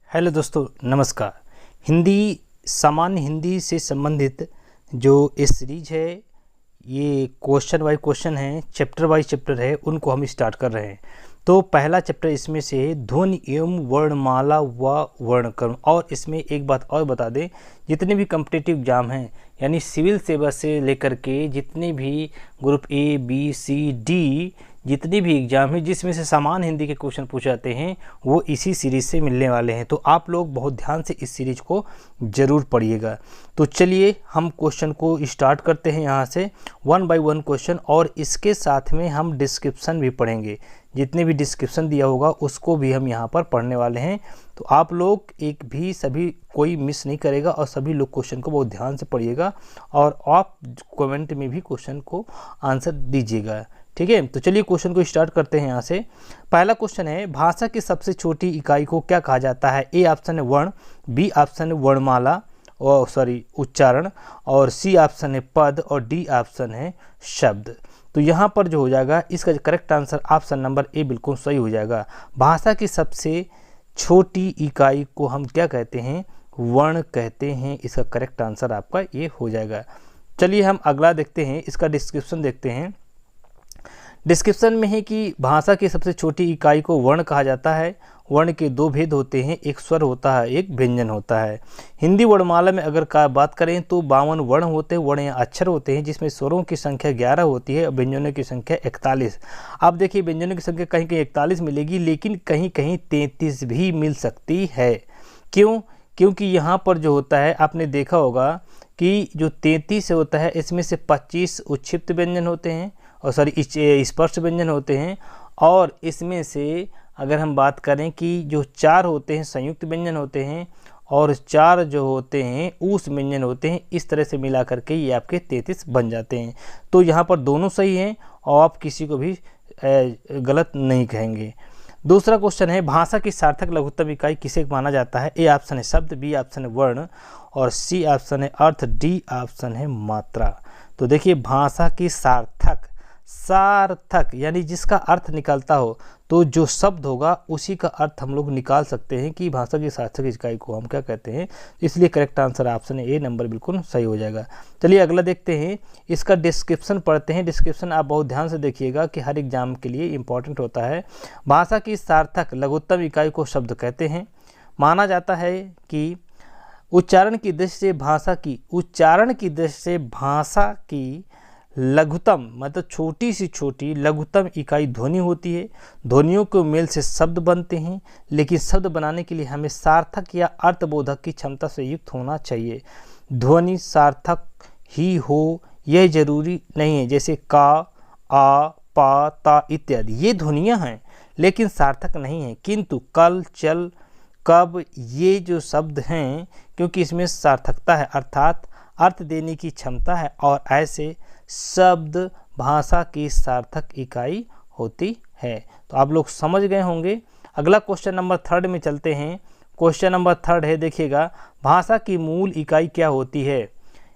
Hello दोस्तों, नमस्कार। हिंदी, सामान्य हिंदी से संबंधित जो ये सीरीज है, ये क्वेश्चन बाय क्वेश्चन है, चैप्टर बाय चैप्टर है, उनको हम स्टार्ट कर रहे हैं। तो पहला चैप्टर इसमें से है ध्वनि एवं वर्णमाला व वर्णक्रम। और इसमें एक बात और बता दें, जितने भी कॉम्पिटिटिव एग्जाम हैं, यानी सिविल सेवा से लेकर के जितने भी group A B C D जितने भी एग्जाम हैं जिसमें से सामान्य हिंदी के क्वेश्चन पूछे जाते हैं, वो इसी सीरीज़ से मिलने वाले हैं। तो आप लोग बहुत ध्यान से इस सीरीज को ज़रूर पढ़िएगा। तो चलिए हम क्वेश्चन को स्टार्ट करते हैं यहाँ से, वन बाय वन क्वेश्चन। और इसके साथ में हम डिस्क्रिप्शन भी पढ़ेंगे, जितने भी डिस्क्रिप्शन दिया होगा उसको भी हम यहाँ पर पढ़ने वाले हैं। तो आप लोग एक भी सभी कोई मिस नहीं करेगा और सभी लोग क्वेश्चन को बहुत ध्यान से पढ़िएगा और आप कमेंट में भी क्वेश्चन को आंसर दीजिएगा, ठीक है। तो चलिए क्वेश्चन को स्टार्ट करते हैं यहाँ से। पहला क्वेश्चन है, भाषा की सबसे छोटी इकाई को क्या कहा जाता है? ए ऑप्शन है वर्ण, बी ऑप्शन है वर्णमाला और उच्चारण, और सी ऑप्शन है पद, और डी ऑप्शन है शब्द। तो यहाँ पर जो हो जाएगा इसका correct answer option number A बिल्कुल सही हो जाएगा। भाषा की सबसे छोटी इकाई को हम क्या कहते हैं? वर्ण कहते हैं। इसका करेक्ट आंसर आपका ये हो जाएगा। चलिए हम अगला देखते हैं, इसका डिस्क्रिप्शन देखते हैं। डिस्क्रिप्शन में है कि भाषा की सबसे छोटी इकाई को वर्ण कहा जाता है। वर्ण के दो भेद होते हैं, एक स्वर होता है, एक व्यंजन होता है। हिंदी वर्णमाला में अगर बात करें तो 52 वर्ण होते हैं, वर्ण या अक्षर होते हैं, जिसमें स्वरों की संख्या 11 होती है और व्यंजनों की संख्या 41। आप देखिए व्यंजनों की संख्या कहीं कहीं 41 मिलेगी, लेकिन कहीं कहीं 33 भी मिल सकती है। क्यों? क्योंकि यहाँ पर जो होता है, आपने देखा होगा कि जो 33 होता है इसमें से 25 उच्छिप्त व्यंजन होते हैं और स्पर्श व्यंजन होते हैं, और इसमें से अगर हम बात करें कि जो 4 होते हैं संयुक्त व्यंजन होते हैं और 4 जो होते हैं ऊष् व्यंजन होते हैं। इस तरह से मिला करके ये आपके 33 बन जाते हैं। तो यहाँ पर दोनों सही हैं और आप किसी को भी गलत नहीं कहेंगे। दूसरा क्वेश्चन है, भाषा की सार्थक लघुत्तम इकाई किसे माना जाता है? ए ऑप्शन है शब्द, बी ऑप्शन है वर्ण, और सी ऑप्शन है अर्थ, डी ऑप्शन है मात्रा। तो देखिए भाषा की सार्थक यानी जिसका अर्थ निकलता हो, तो जो शब्द होगा उसी का अर्थ हम लोग निकाल सकते हैं कि भाषा की सार्थक इकाई को हम क्या कहते हैं। इसलिए correct answer option A number बिल्कुल सही हो जाएगा। चलिए अगला देखते हैं, इसका डिस्क्रिप्शन पढ़ते हैं। डिस्क्रिप्शन आप बहुत ध्यान से देखिएगा कि हर एग्जाम के लिए इंपॉर्टेंट होता है। भाषा की सार्थक लघुत्तम इकाई को शब्द कहते हैं। माना जाता है कि उच्चारण की दृष्टि से भाषा की लघुत्तम मतलब छोटी से छोटी लघुत्तम इकाई ध्वनि होती है। ध्वनियों के मेल से शब्द बनते हैं, लेकिन शब्द बनाने के लिए हमें सार्थक या अर्थबोधक की क्षमता से युक्त होना चाहिए। ध्वनि सार्थक ही हो यह जरूरी नहीं है, जैसे का, आ, पा, ता इत्यादि ये ध्वनियाँ हैं लेकिन सार्थक नहीं हैं। किंतु कल, चल, कब ये जो शब्द हैं, क्योंकि इसमें सार्थकता है अर्थात अर्थ देने की क्षमता है, और ऐसे शब्द भाषा की सार्थक इकाई होती है। तो आप लोग समझ गए होंगे। अगला क्वेश्चन नंबर 3 में चलते हैं। क्वेश्चन नंबर 3 है, देखिएगा, भाषा की मूल इकाई क्या होती है?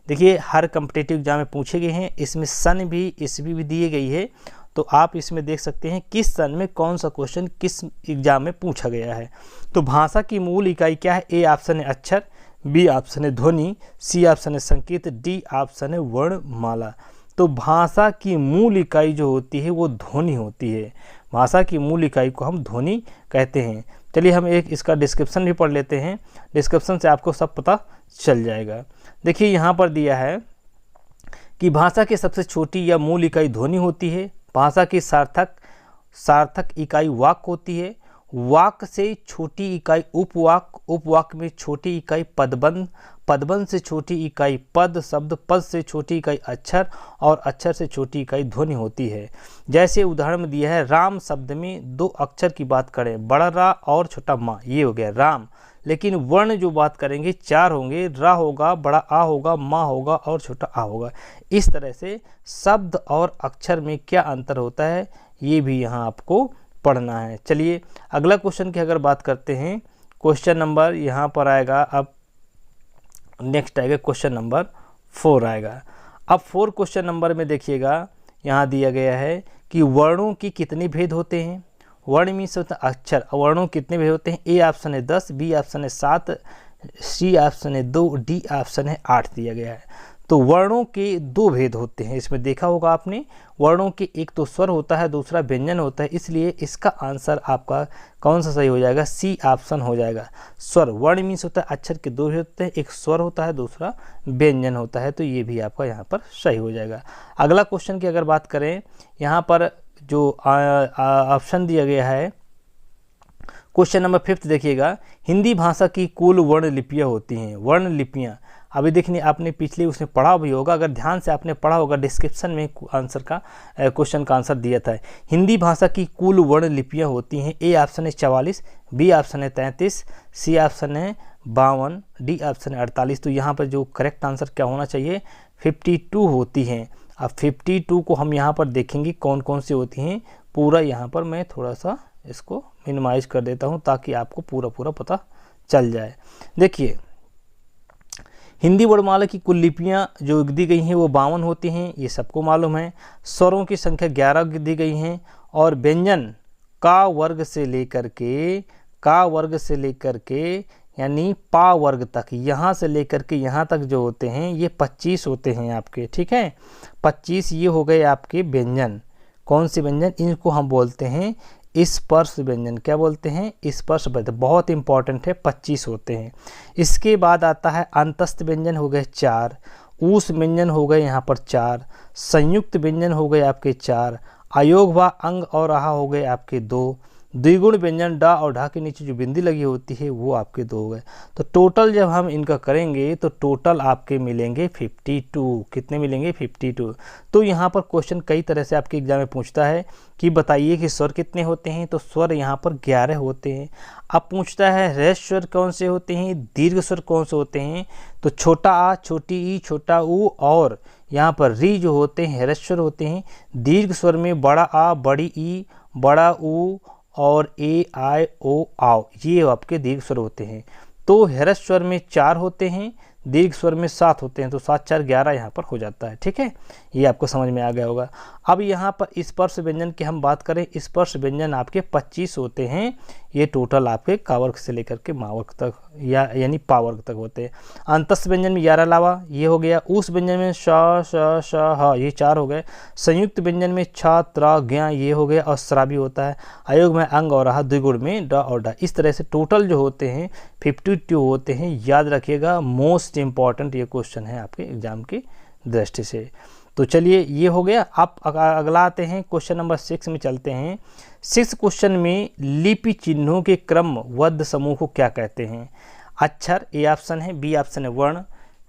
देखिए हर कॉम्पिटिटिव एग्जाम में पूछे गए हैं, इसमें सन भी ईस्वी भी दिए गई है। तो आप इसमें देख सकते हैं किस सन में कौन सा क्वेश्चन किस एग्जाम में पूछा गया है। तो भाषा की मूल इकाई क्या है? ए ऑप्शन है अक्षर, बी ऑप्शन है ध्वनि, सी ऑप्शन है संकेत, डी ऑप्शन है वर्णमाला। तो भाषा की मूल इकाई जो होती है वो ध्वनि होती है। भाषा की मूल इकाई को हम ध्वनि कहते हैं। चलिए हम एक इसका डिस्क्रिप्शन भी पढ़ लेते हैं, डिस्क्रिप्शन से आपको सब पता चल जाएगा। देखिए यहाँ पर दिया है कि भाषा की सबसे छोटी या मूल इकाई ध्वनि होती है। भाषा की सार्थक इकाई वाक्य होती है। वाक्य से छोटी इकाई उपवाक्य, उपवाक्य में छोटी इकाई पदबंध, पदबंध से छोटी इकाई पद शब्द, पद से छोटी इकाई अक्षर, और अक्षर से छोटी इकाई ध्वनि होती है। जैसे उदाहरण में दिया है, राम शब्द में 2 अक्षर की बात करें, बड़ा रा और छोटा मा, ये हो गया राम। लेकिन वर्ण जो बात करेंगे 4 होंगे, रा होगा, बड़ा आ होगा, मा होगा और छोटा आ होगा। इस तरह से शब्द और अक्षर में क्या अंतर होता है ये भी यहाँ आपको पढ़ना है। चलिए अगला क्वेश्चन की अगर बात करते हैं, क्वेश्चन नंबर यहाँ पर आएगा, अब नेक्स्ट आएगा क्वेश्चन नंबर 4 आएगा। अब 4 क्वेश्चन नंबर में देखिएगा यहाँ दिया गया है कि वर्णों की कितने भेद होते हैं? वर्ण मीन्स होता है अक्षर। वर्णों कितने भेद होते हैं? ए ऑप्शन है 10, बी ऑप्शन है 7, सी ऑप्शन है 2, डी ऑप्शन है 8 दिया गया है। तो वर्णों के 2 भेद होते हैं, इसमें देखा होगा आपने। वर्णों के एक तो स्वर होता है, दूसरा व्यंजन होता है, इसलिए इसका आंसर आपका कौन सा सही हो जाएगा? सी ऑप्शन हो जाएगा। स्वर, वर्ण मीन्स होता है अक्षर के 2 भेद होते हैं, एक स्वर होता है, दूसरा व्यंजन होता है, तो ये भी आपका यहाँ पर सही हो जाएगा। अगला क्वेश्चन की अगर बात करें, यहाँ पर जो ऑप्शन दिया गया है, क्वेश्चन नंबर 5 देखिएगा, हिंदी भाषा की कुल वर्ण लिपियाँ होती हैं। वर्ण लिपियाँ अभी देखिए आपने पिछले उसमें पढ़ा भी होगा, अगर ध्यान से आपने पढ़ा होगा, डिस्क्रिप्शन में आंसर का क्वेश्चन का आंसर दिया था। हिंदी भाषा की कुल वर्ण लिपियाँ होती हैं। ए ऑप्शन है 44, बी ऑप्शन है 33, सी ऑप्शन है 52, डी ऑप्शन है 48। तो यहाँ पर जो करेक्ट आंसर क्या होना चाहिए? 52 होती हैं। अब 52 को हम यहाँ पर देखेंगे कौन कौन सी होती हैं। पूरा यहाँ पर मैं थोड़ा सा इसको मिनिमाइज कर देता हूँ ताकि आपको पूरा पता चल जाए। देखिए, हिंदी वर्णमाला की कुल लिपियाँ जो दी गई हैं वो 52 होती हैं, ये सबको मालूम है। स्वरों की संख्या 11 दी गई हैं और व्यंजन का वर्ग से लेकर के यानी पा वर्ग तक, यहाँ से लेकर के यहाँ तक जो होते हैं ये 25 होते हैं आपके, ठीक है। 25 ये हो गए आपके व्यंजन। कौन से व्यंजन? इनको हम बोलते हैं स्पर्श व्यंजन। क्या बोलते हैं? स्पर्श व्यंजन, बहुत इंपॉर्टेंट है, 25 होते हैं। इसके बाद आता है अंतस्थ व्यंजन, हो गए 4, ऊष् व्यंजन हो गए यहाँ पर 4, संयुक्त व्यंजन हो गए आपके 4, अयोग व अंग और आहा हो गए आपके 2, द्विगुण व्यंजन डा और ढा के नीचे जो बिंदी लगी होती है वो आपके 2 हो गए। तो टोटल जब हम इनका करेंगे तो टोटल आपके मिलेंगे 52। कितने मिलेंगे? 52। तो यहाँ पर क्वेश्चन कई तरह से आपके एग्जाम में पूछता है कि बताइए कि स्वर कितने होते हैं, तो स्वर यहाँ पर 11 होते हैं। अब पूछता है ह्रस्व स्वर कौन से होते हैं, दीर्घ स्वर कौन से होते हैं, तो छोटा आ, छोटी ई, छोटा ऊ और यहाँ पर री जो होते हैं ह्रस्व स्वर होते हैं। दीर्घ स्वर में बड़ा आ, बड़ी ई, बड़ा ऊ और ए आई ओ आओ, ये आपके दीर्घ स्वर होते हैं। तो ह्रस्व स्वर में 4 होते हैं, दीर्घ स्वर में 7 होते हैं, तो 7 4 11 यहाँ पर हो जाता है, ठीक है। ये आपको समझ में आ गया होगा। अब यहाँ पर स्पर्श व्यंजन की हम बात करें, स्पर्श व्यंजन आपके 25 होते हैं। ये टोटल आपके का वर्ग से लेकर के मा वर्ग तक यानी पा वर्ग तक होते हैं। अंतस्थ व्यंजन में 11 अलावा ये हो गया। ऊष् व्यंजन में श श श ह, ये 4 हो गए। संयुक्त व्यंजन में छ त्र ज्ञ ये हो गया और स्रा भी होता है। अयोग में अंग और आहा, द्विगुण में ड और डा। इस तरह से टोटल जो होते हैं 52 होते हैं। याद रखिएगा, मोस्ट इंपॉर्टेंट ये क्वेश्चन है आपके एग्जाम की दृष्टि से। तो चलिए ये हो गया। आप अगला आते हैं क्वेश्चन नंबर 6 में चलते हैं। 6 क्वेश्चन में लिपि चिन्हों के क्रमबद्ध समूह को क्या कहते हैं? अक्षर ए ऑप्शन है, बी ऑप्शन है वर्ण,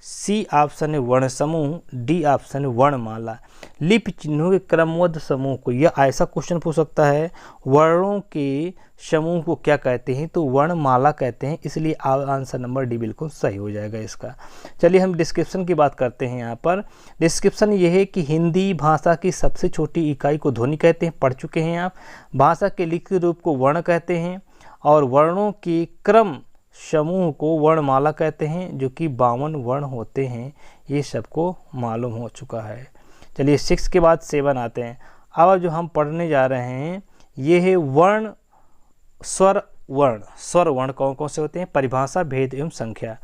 सी ऑप्शन है वर्ण समूह, डी ऑप्शन है वर्णमाला। लिपि चिन्हों के क्रमबद्ध समूह को, यह ऐसा क्वेश्चन पूछ सकता है वर्णों के समूह को क्या कहते हैं, तो वर्णमाला कहते हैं, इसलिए आंसर नंबर डी बिल्कुल सही हो जाएगा इसका। चलिए हम डिस्क्रिप्शन की बात करते हैं। यहाँ पर डिस्क्रिप्शन ये है कि हिंदी भाषा की सबसे छोटी इकाई को ध्वनि कहते हैं, पढ़ चुके हैं आप। भाषा के लिखित रूप को वर्ण कहते हैं और वर्णों के क्रम समूह को वर्णमाला कहते हैं, जो कि 52 वर्ण होते हैं। ये सबको मालूम हो चुका है। चलिए 6 के बाद 7 आते हैं। अब जो हम पढ़ने जा रहे हैं ये है वर्ण स्वर वर्ण। स्वर वर्ण कौन कौन से होते हैं, परिभाषा, भेद एवं संख्या।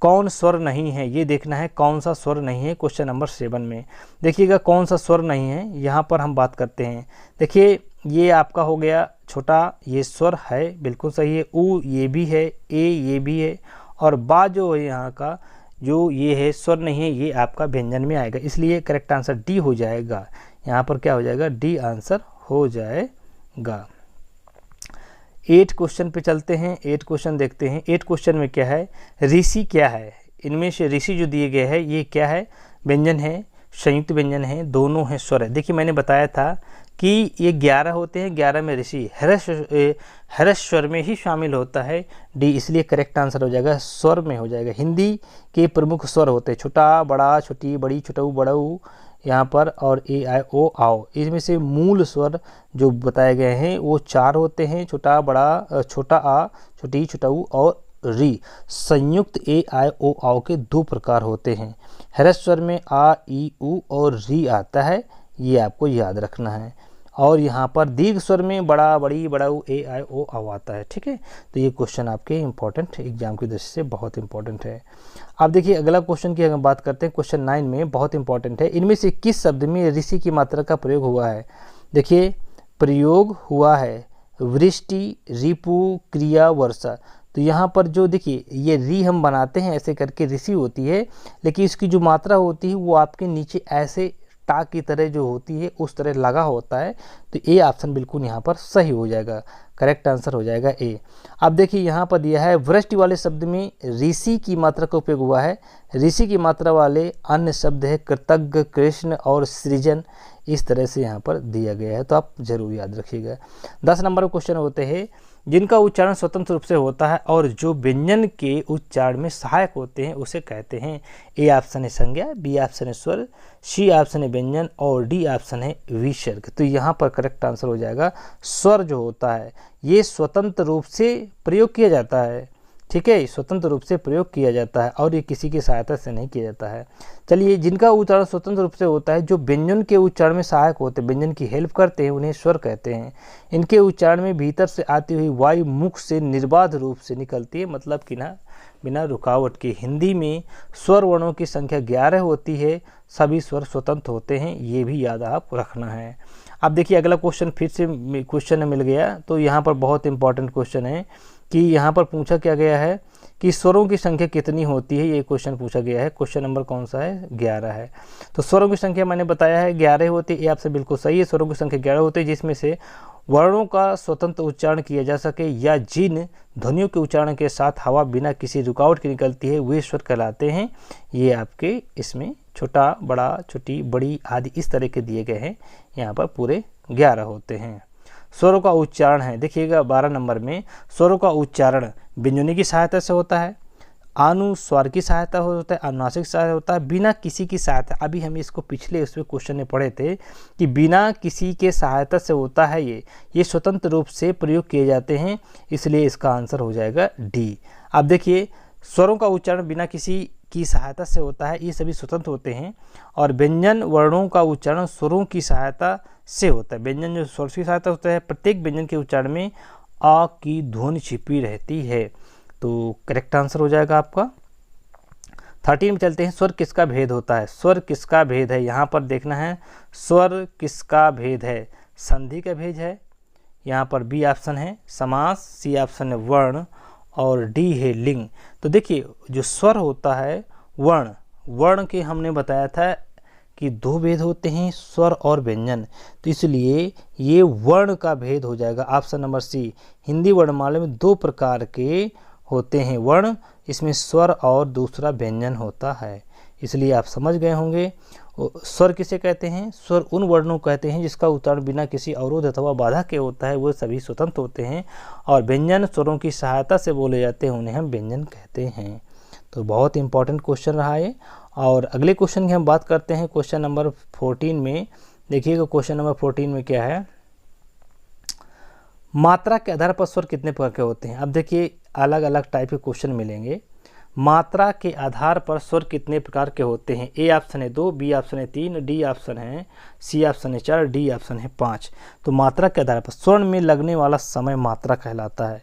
कौन स्वर नहीं है ये देखना है, कौन सा स्वर नहीं है क्वेश्चन नंबर 7 में। देखिएगा कौन सा स्वर नहीं है, यहाँ पर हम बात करते हैं। देखिए ये आपका हो गया छोटा, ये स्वर है, बिल्कुल सही है। ऊ ये भी है, ए ये भी है और बा जो है यहाँ का जो ये है स्वर नहीं है, ये आपका व्यंजन में आएगा, इसलिए करेक्ट आंसर डी हो जाएगा। यहाँ पर क्या हो जाएगा, डी आंसर हो जाएगा। 8 क्वेश्चन पे चलते हैं। 8 क्वेश्चन देखते हैं। 8 क्वेश्चन में क्या है, ऋषि क्या है? इनमें से ऋषि जो दिए गए हैं ये क्या है, व्यंजन है, संयुक्त व्यंजन है, दोनों हैं, स्वर है। देखिए मैंने बताया था कि ये 11 होते हैं, 11 में ऋषि ह्रस्व स्वर में ही शामिल होता है, डी, इसलिए करेक्ट आंसर हो जाएगा स्वर में हो जाएगा। हिंदी के प्रमुख स्वर होते हैं छोटा, बड़ा, छोटी, बड़ी, छोटाऊ, बड़ाऊ यहाँ पर और ए आई ओ आओ। इसमें से मूल स्वर जो बताए गए हैं वो 4 होते हैं, छोटा, बड़ा, छोटा आ, छोटी, छोटाऊ और री। संयुक्त ए आई ओ आओ के 2 प्रकार होते हैं। ह्रस्व स्वर में आ, ई, उ और री आता है, ये आपको याद रखना है। और यहाँ पर दीर्घ स्वर में बड़ा, बड़ी, बड़ाऊ, ए, आई, ओ, औ आता है। ठीक है, तो ये क्वेश्चन आपके इंपॉर्टेंट, एग्जाम की दृष्टि से बहुत इंपॉर्टेंट है। अब देखिए अगला क्वेश्चन की हम बात करते हैं, क्वेश्चन 9 में बहुत इंपॉर्टेंट है। इनमें से किस शब्द में ऋषि की मात्रा का प्रयोग हुआ है? देखिए प्रयोग हुआ है वृष्टि, रिपु, क्रिया, वर्षा। तो यहाँ पर जो देखिए ये री हम बनाते हैं ऐसे करके ऋषि होती है, लेकिन इसकी जो मात्रा होती है वो आपके नीचे ऐसे टा की तरह जो होती है उस तरह लगा होता है। तो ए ऑप्शन बिल्कुल यहाँ पर सही हो जाएगा, करेक्ट आंसर हो जाएगा ए। अब देखिए यहाँ पर दिया है वृष्टि वाले शब्द में ऋषि की मात्रा का उपयोग हुआ है। ऋषि की मात्रा वाले अन्य शब्द है कृतज्ञ, कृष्ण और सृजन, इस तरह से यहाँ पर दिया गया है, तो आप जरूर याद रखिएगा। 10 नंबर क्वेश्चन होते हैं जिनका उच्चारण स्वतंत्र रूप से होता है और जो व्यंजन के उच्चारण में सहायक होते हैं उसे कहते हैं। ए ऑप्शन है संज्ञा, बी ऑप्शन है स्वर, सी ऑप्शन है व्यंजन और डी ऑप्शन है विसर्ग। तो यहाँ पर करेक्ट आंसर हो जाएगा स्वर जो होता है ये स्वतंत्र रूप से प्रयोग किया जाता है। ठीक है, स्वतंत्र रूप से प्रयोग किया जाता है और ये किसी की सहायता से नहीं किया जाता है। चलिए जिनका उच्चारण स्वतंत्र रूप से होता है, जो व्यंजन के उच्चारण में सहायक होते हैं, व्यंजन की हेल्प करते हैं, उन्हें स्वर कहते हैं। इनके उच्चारण में भीतर से आती हुई वायु मुख से निर्बाध रूप से निकलती है, मतलब कि ना बिना रुकावट के। हिंदी में स्वर वर्णों की संख्या 11 होती है, सभी स्वर स्वतंत्र होते हैं, ये भी याद आप रखना है। अब देखिए अगला क्वेश्चन फिर से क्वेश्चन मिल गया, तो यहाँ पर बहुत इंपॉर्टेंट क्वेश्चन है कि यहाँ पर पूछा क्या गया है कि स्वरों की संख्या कितनी होती है, ये क्वेश्चन पूछा गया है। क्वेश्चन नंबर कौन सा है? 11 है। तो स्वरों की संख्या मैंने बताया है 11 होती है, ये आपसे बिल्कुल सही है। स्वरों की संख्या 11 होती है जिसमें से वर्णों का स्वतंत्र उच्चारण किया जा सके या जिन ध्वनियों के उच्चारण के साथ हवा बिना किसी रुकावट के निकलती है वे स्वर कहलाते हैं। ये आपके इसमें छोटा, बड़ा, छोटी, बड़ी आदि इस तरह के दिए गए हैं, यहाँ पर पूरे 11 होते हैं। स्वरों का उच्चारण है, देखिएगा 12 नंबर में स्वरों का उच्चारण व्यंजनी की सहायता से होता है, अनुस्वार की सहायता होता है, अनुनासिक सहायता होता है, बिना किसी की सहायता। अभी हम इसको पिछले उसमें क्वेश्चन में पढ़े थे कि बिना किसी के सहायता से होता है ये स्वतंत्र रूप से प्रयोग किए जाते हैं, इसलिए इसका आंसर हो जाएगा डी। अब देखिए स्वरों का उच्चारण बिना किसी की सहायता से होता है, ये सभी स्वतंत्र होते हैं। और व्यंजन वर्णों का उच्चारण स्वरों की सहायता से होता है। व्यंजन जो स्वर की सहायता होता है, प्रत्येक व्यंजन के उच्चारण में आ की ध्वनि छिपी रहती है, तो करेक्ट आंसर हो जाएगा आपका। 13 में चलते हैं, स्वर किसका भेद होता है? स्वर किसका भेद है, यहाँ पर देखना है स्वर किसका भेद है। संधि का भेद है, यहाँ पर बी ऑप्शन है समास, सी ऑप्शन है वर्ण और डी है लिंग। तो देखिए जो स्वर होता है वर्ण के हमने बताया था कि 2 भेद होते हैं, स्वर और व्यंजन, तो इसलिए ये वर्ण का भेद हो जाएगा। ऑप्शन नंबर सी, हिंदी वर्णमाला में 2 प्रकार के होते हैं वर्ण, इसमें स्वर और दूसरा व्यंजन होता है, इसलिए आप समझ गए होंगे। स्वर किसे कहते हैं? स्वर उन वर्णों कहते हैं जिसका उच्चारण बिना किसी अवरोध अथवा बाधा के होता है, वो सभी स्वतंत्र होते हैं। और व्यंजन स्वरों की सहायता से बोले जाते हैं, उन्हें हम व्यंजन कहते हैं। तो बहुत इंपॉर्टेंट क्वेश्चन रहा है। और अगले क्वेश्चन की हम बात करते हैं, क्वेश्चन नंबर 14 में। देखिएगा क्वेश्चन नंबर 14 में क्या है, मात्रा के आधार पर स्वर कितने प्रकार के होते हैं? अब देखिए अलग अलग टाइप के क्वेश्चन मिलेंगे। मात्रा के आधार पर स्वर कितने प्रकार के होते हैं? ए ऑप्शन है 2, बी ऑप्शन है 3, डी ऑप्शन है, सी ऑप्शन है 4, डी ऑप्शन है 5। तो मात्रा के आधार पर स्वर में लगने वाला समय मात्रा कहलाता है।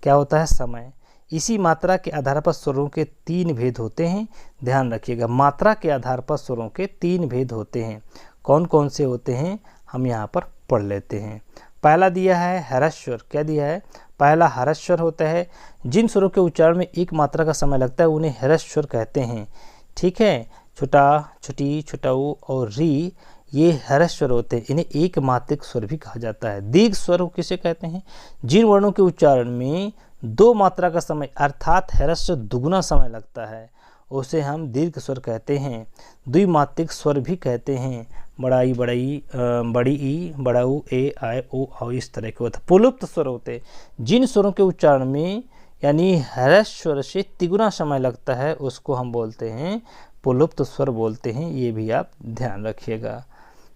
क्या होता है? समय। इसी मात्रा के आधार पर स्वरों के 3 भेद होते हैं, ध्यान रखिएगा। मात्रा के आधार पर स्वरों के 3 भेद होते हैं। कौन कौन से होते हैं हम यहाँ पर पढ़ लेते हैं। पहला दिया है ह्रस्व। क्या दिया है? पहला ह्रस्व होता है। जिन स्वरों के उच्चारण में एक मात्रा का समय लगता है उन्हें ह्रस्व कहते हैं। ठीक है, छोटा, छोटी, छोटाऊ और री ये ह्रस्व होते हैं, इन्हें एक मात्रिक स्वर भी कहा जाता है। दीर्घ स्वर किसे कहते हैं? जिन वर्णों के उच्चारण में 2 मात्रा का समय अर्थात ह्रस्व दुगुना समय लगता है उसे हम दीर्घ स्वर कहते हैं। द्विमात्रिक स्वर भी कहते हैं, बड़ाई, बड़ई, बड़ी ई, बड़ाऊ, ए, आई, ओ, औ, इस तरह के होते हैं। पुलुप्त स्वर होते हैं। जिन स्वरों के उच्चारण में यानी ह्रस्व स्वर से तिगुना समय लगता है उसको हम बोलते हैं पुलुप्त स्वर बोलते हैं, ये भी आप ध्यान रखिएगा।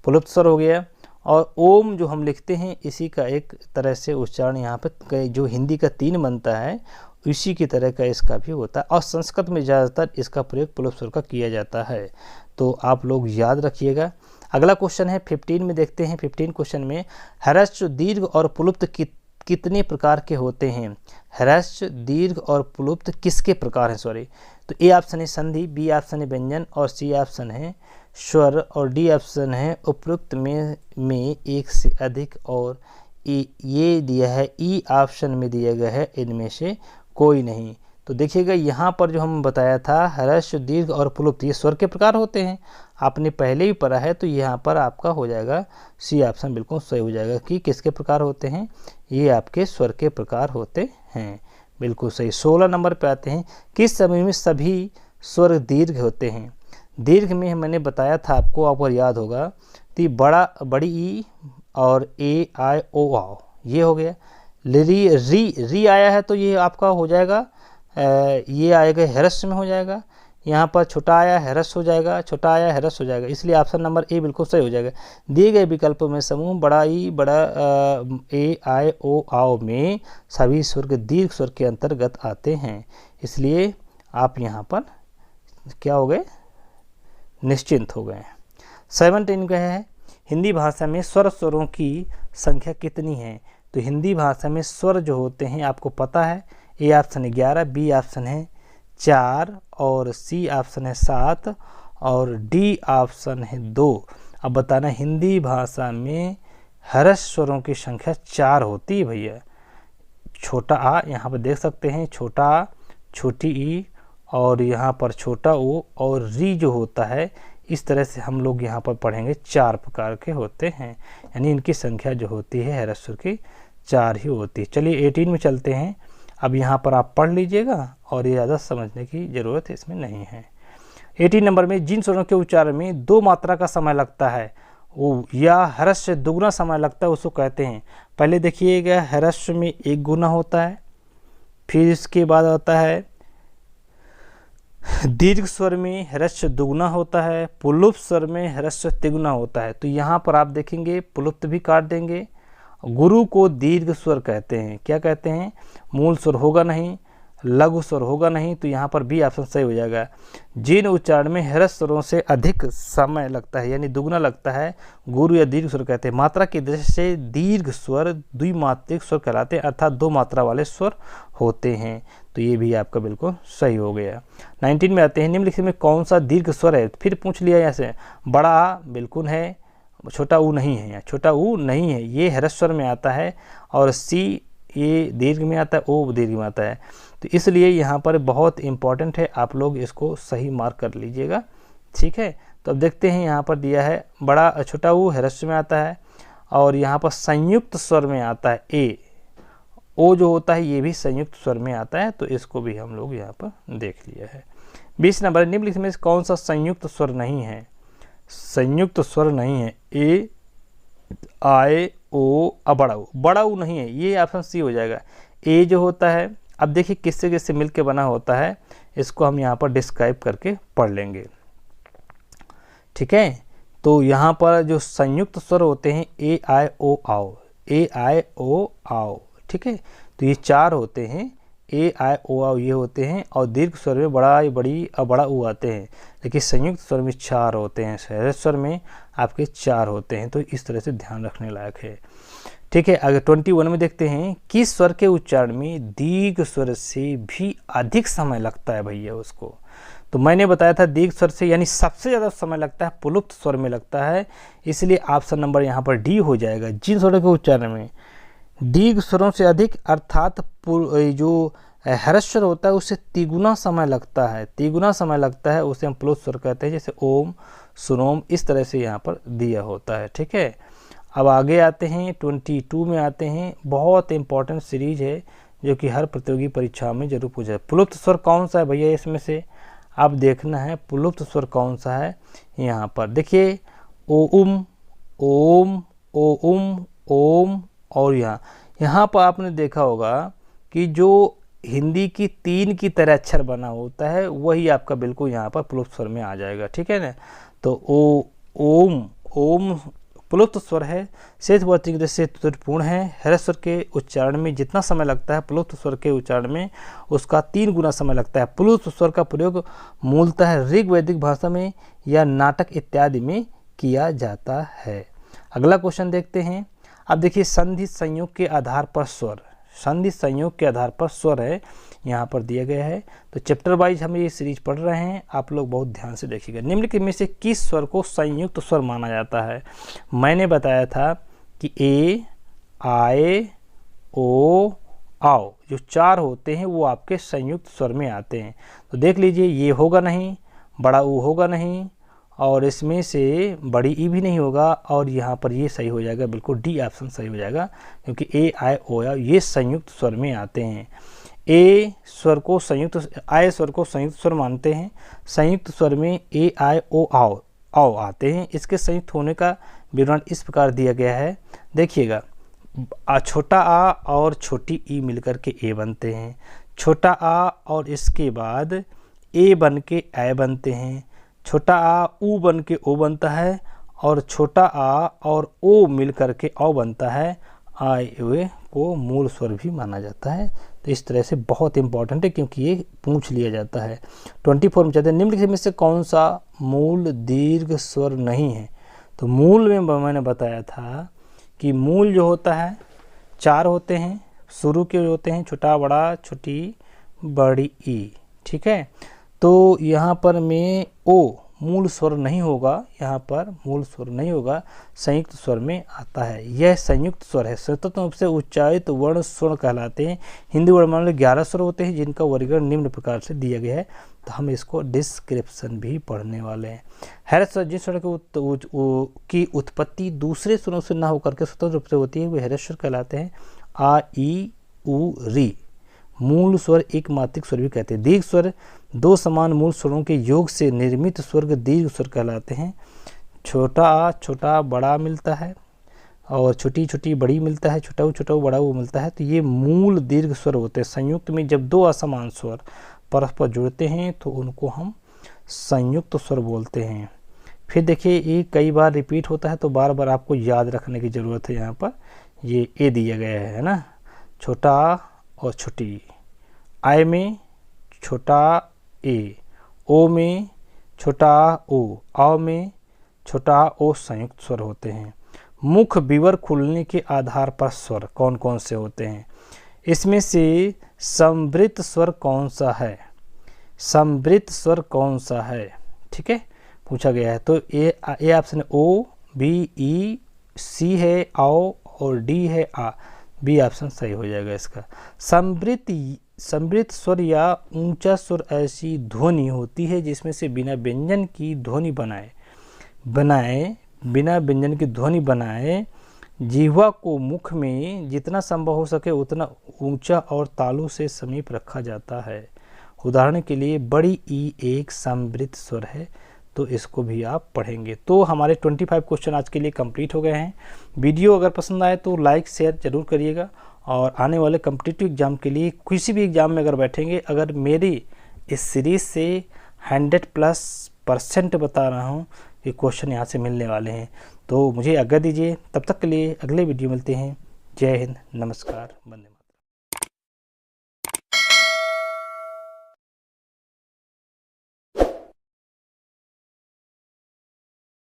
पुलुप्त स्वर हो गया। और ओम जो हम लिखते हैं इसी का एक तरह से उच्चारण यहाँ पे जो हिंदी का 3 बनता है इसी की तरह का इसका भी होता है। और संस्कृत में ज़्यादातर इसका प्रयोग पुलुप्त स्वर का किया जाता है, तो आप लोग याद रखिएगा। अगला क्वेश्चन है 15 में, देखते हैं 15 क्वेश्चन में ह्रस्व दीर्घ और प्लुप्त कितने प्रकार के होते हैं। ह्रस्व दीर्घ और प्लुप्त किसके प्रकार हैं, सॉरी। तो ए ऑप्शन है संधि, बी ऑप्शन है व्यंजन और सी ऑप्शन है स्वर और डी ऑप्शन है उपयुक्त में एक से अधिक और ये दिया है ई ऑप्शन में दिया गया है इनमें से कोई नहीं। तो देखिएगा यहाँ पर जो हम बताया था ह्रस्व दीर्घ और प्लुप्त ये स्वर के प्रकार होते हैं, आपने पहले ही पढ़ा है, तो यहाँ पर आपका हो जाएगा सी ऑप्शन बिल्कुल सही हो जाएगा कि किसके प्रकार होते हैं, ये आपके स्वर के प्रकार होते हैं, बिल्कुल सही। 16 नंबर पे आते हैं, किस समय में सभी स्वर दीर्घ होते हैं। दीर्घ में मैंने बताया था आपको, अगर याद होगा, तो बड़ी ई और ए आई ओ आओ ये हो गया। री आया है तो ये आपका हो जाएगा, ये आएगा ह्रस्व में हो जाएगा। यहाँ पर छोटा आया ह्रस्व हो जाएगा, छोटा आया ह्रस्व हो जाएगा, इसलिए ऑप्शन नंबर ए बिल्कुल सही हो जाएगा। दिए गए विकल्पों में समूह बड़ा ई बड़ा ए आई ओ आओ में सभी स्वर दीर्घ स्वर के अंतर्गत आते हैं, इसलिए आप यहाँ पर क्या हो गए, निश्चिंत हो गए। 17 का है हिंदी भाषा में स्वरों की संख्या कितनी है। तो हिंदी भाषा में स्वर जो होते हैं आपको पता है, ए ऑप्शन है 11, बी ऑप्शन है 4 और सी ऑप्शन है 7 और डी ऑप्शन है 2। अब बताना हिंदी भाषा में ह्रस्व स्वरों की संख्या 4 होती है भैया। छोटा आ यहाँ पर देख सकते हैं, छोटा आ, छोटी ई और यहाँ पर छोटा ओ और री जो होता है, इस तरह से हम लोग यहाँ पर पढ़ेंगे 4 प्रकार के होते हैं, यानी इनकी संख्या जो होती है ह्रस्व की 4 ही होती है। चलिए 18 में चलते हैं। अब यहाँ पर आप पढ़ लीजिएगा और ये ज़्यादा समझने की ज़रूरत इसमें नहीं है। 18 नंबर में जिन स्वरों के उच्चारण में 2 मात्रा का समय लगता है वो या ह्रस्व से दुगुना समय लगता है उसको कहते हैं। पहले देखिएगा ह्रस्व में 1 गुना होता है, फिर इसके बाद आता है दीर्घ स्वर में ह्रस्व दुगुना होता है, प्लुप्त स्वर में ह्रस्व तिगुना होता है। तो यहाँ पर आप देखेंगे प्लुप्त भी काट देंगे। गुरु को दीर्घ स्वर कहते हैं, क्या कहते हैं, मूल स्वर होगा नहीं, लघु स्वर होगा नहीं, तो यहाँ पर बी ऑप्शन सही हो जाएगा। जिन उच्चारण में ह्रस्व स्वरों से अधिक समय लगता है यानी दुगुना लगता है गुरु या दीर्घ स्वर कहते हैं। मात्रा की दृष्टि से दीर्घ स्वर द्विमात्रिक स्वर कहलाते हैं, अर्थात 2 मात्रा वाले स्वर होते हैं। तो ये भी आपका बिल्कुल सही हो गया। 19 में आते हैं, निम्नलिखित में कौन सा दीर्घ स्वर है। फिर पूछ लिया ऐसे, बड़ा आ बिल्कुल है, छोटा ऊ नहीं है, या छोटा ऊ नहीं है, ये ह्रस्व स्वर में आता है और सी ये दीर्घ में आता है, ओ दीर्घ में आता है। तो इसलिए यहाँ पर बहुत इंपॉर्टेंट है, आप लोग इसको सही मार्क कर लीजिएगा, ठीक है। तो अब देखते हैं यहाँ पर दिया है बड़ा छोटा ऊ ह्रस्व में आता है और यहाँ पर संयुक्त स्वर में आता है ए, ओ जो होता है ये भी संयुक्त स्वर में आता है, तो इसको भी हम लोग यहाँ पर देख लिया है। 20 नंबर निम्नलिखित में कौन सा संयुक्त स्वर नहीं है। संयुक्त स्वर नहीं है, ए आए ओ बड़ा ऊ नहीं है, ये ऑप्शन सी हो जाएगा। ए जो होता है, अब देखिए किससे किससे मिलके बना होता है, इसको हम यहाँ पर डिस्क्राइब करके पढ़ लेंगे, ठीक है। तो यहाँ पर जो संयुक्त स्वर होते हैं ए आई ओ आओ, ए आई ओ आओ, ठीक है। तो ये 4 होते हैं, ए आई ओ आओ ये होते हैं और दीर्घ स्वर में बड़ा बड़ी और बड़ा ऊ आते हैं, लेकिन संयुक्त स्वर में 4 होते हैं, ह्रस्व स्वर में आपके 4 होते हैं। तो इस तरह से ध्यान रखने लायक है, ठीक है। आगे 21 में देखते हैं, किस स्वर के उच्चारण में दीर्घ स्वर से भी अधिक समय लगता है भैया उसको। तो मैंने बताया था दीर्घ स्वर से यानी सबसे ज़्यादा समय लगता है प्लुप्त स्वर में लगता है, इसलिए ऑप्शन नंबर यहाँ पर डी हो जाएगा। जिन स्वरों के उच्चारण में दीर्घ स्वरों से अधिक अर्थात जो ह्रस्व स्वर होता है उससे तिगुना समय लगता है, तिगुना समय लगता है, उसे हम प्लुप्त स्वर कहते हैं, जैसे ओम सुनोम, इस तरह से यहाँ पर दिया होता है, ठीक है। अब आगे आते हैं 22 में आते हैं, बहुत इंपॉर्टेंट सीरीज है जो कि हर प्रतियोगी परीक्षा में जरूर पूछा है। प्लुप्त स्वर कौन सा है भैया, इसमें से आप देखना है प्लुप्त स्वर कौन सा है। यहाँ पर देखिए ओम ओम ओम ओम और यहाँ पर आपने देखा होगा कि जो हिंदी की 3 की तरह अक्षर बना होता है वही आपका बिल्कुल यहाँ पर प्लुप्त स्वर में आ जाएगा, ठीक है ना। तो ओम प्लुप्त स्वर है, शेषवर्ती की दृष्टि से त्रुटिपूर्ण है। ह्रस्व स्वर के उच्चारण में जितना समय लगता है प्लुप्त स्वर के उच्चारण में उसका 3 गुना समय लगता है। प्लुप्त स्वर का प्रयोग मूलतः ऋग्वैदिक भाषा में या नाटक इत्यादि में किया जाता है। अगला क्वेश्चन देखते हैं। अब देखिए संधि संयोग के आधार पर स्वर, संधि संयोग के आधार पर स्वर है, यहाँ पर दिया गया है। तो चैप्टर वाइज हम ये सीरीज पढ़ रहे हैं, आप लोग बहुत ध्यान से देखिएगा। निम्नलिखित में से किस स्वर को संयुक्त स्वर माना जाता है? मैंने बताया था कि ए, आए, ओ, आओ, जो 4 होते हैं वो आपके संयुक्त स्वर में आते हैं। तो देख लीजिए, ये होगा नहीं, बड़ा ऊ होगा नहीं, और इसमें से बड़ी ई भी नहीं होगा, और यहाँ पर ये सही हो जाएगा, बिल्कुल डी ऑप्शन सही हो जाएगा, क्योंकि ए, आए, ओ, आओ ये संयुक्त स्वर में आते हैं। ए स्वर को संयुक्त, आए स्वर को संयुक्त स्वर मानते हैं। संयुक्त स्वर में ए, आए, ओ, आओ, आओ आते हैं। इसके संयुक्त होने का विवरण इस प्रकार दिया गया है, देखिएगा। छोटा आ और छोटी ई मिलकर के ए बनते हैं, छोटा आ और इसके बाद ए बन के ए बनते हैं, छोटा आ ऊ बन के ओ बनता है, और छोटा आ और ओ मिलकर के औ बनता है। आए हुए को मूल स्वर भी माना जाता है। तो इस तरह से बहुत इंपॉर्टेंट है, क्योंकि ये पूछ लिया जाता है। 24 में चाहते हैं निम्नलिखित में से कौन सा मूल दीर्घ स्वर नहीं है? तो मूल में मैंने बताया था कि मूल जो होता है 4 होते हैं, शुरू के होते हैं, छोटा बड़ा छोटी बड़ी ई, ठीक है। तो यहाँ पर में ओ मूल स्वर नहीं होगा, यहाँ पर मूल स्वर नहीं होगा, संयुक्त स्वर में आता है। यह संयुक्त स्वर है, स्वतंत्र रूप से उच्चारित वर्ण स्वर कहलाते हैं। हिंदी वर्णमाला में 11 स्वर होते हैं, जिनका वर्गीकरण निम्न प्रकार से दिया गया है। तो हम इसको डिस्क्रिप्शन भी पढ़ने वाले हैं। हर स्वर जिस स्वर की उत्पत्ति दूसरे स्वरों से न होकर के स्वतंत्र रूप से होती है, वे हर स्वर कहलाते हैं। आ, ई, उ, री मूल स्वर एक मात्रिक स्वर भी कहते हैं। दीर्घ स्वर 2 समान मूल स्वरों के योग से निर्मित स्वर दीर्घ स्वर कहलाते हैं। छोटा आ छोटा बड़ा मिलता है, और छोटी छोटी बड़ी मिलता है, छोटा ऊ छोटा ऊ बड़ा ऊ मिलता है। तो ये मूल दीर्घ स्वर होते हैं। संयुक्त में जब 2 असमान स्वर परस्पर जुड़ते हैं तो उनको हम संयुक्त स्वर बोलते हैं। फिर देखिए, ये कई बार रिपीट होता है, तो बार बार आपको याद रखने की ज़रूरत है। यहाँ पर ये ए दिया गया है ना, छोटा और छोटी। आय में छोटा ए, ओ में छोटा ओ, आओ में छोटा ओ संयुक्त स्वर होते हैं। मुख विवर खुलने के आधार पर स्वर कौन कौन से होते हैं? इसमें से समवृत्त स्वर कौन सा है? समवृत्त स्वर कौन सा है? ठीक है, पूछा गया है। तो ए ऑप्शन ओ, बी, ई, सी है आओ, और डी है आ। बी ऑप्शन सही हो जाएगा इसका। समवृत्त स्वर या ऊंचा स्वर ऐसी ध्वनि होती है जिसमें से बिना व्यंजन की ध्वनि बिना व्यंजन की ध्वनि बनाए जिह्वा को मुख में जितना संभव हो सके उतना ऊंचा और तालु से समीप रखा जाता है। उदाहरण के लिए बड़ी ई एक समवृत्त स्वर है, तो इसको भी आप पढ़ेंगे। तो हमारे 25 क्वेश्चन आज के लिए कंप्लीट हो गए हैं। वीडियो अगर पसंद आए तो लाइक शेयर जरूर करिएगा, और आने वाले कॉम्पिटिटिव एग्ज़ाम के लिए किसी भी एग्ज़ाम में अगर बैठेंगे, अगर मेरी इस सीरीज़ से 100+% बता रहा हूँ कि क्वेश्चन यहाँ से मिलने वाले हैं, तो मुझे आज्ञा दीजिए। तब तक के लिए अगले वीडियो मिलते हैं। जय हिंद, नमस्कार, वंदे मातरम।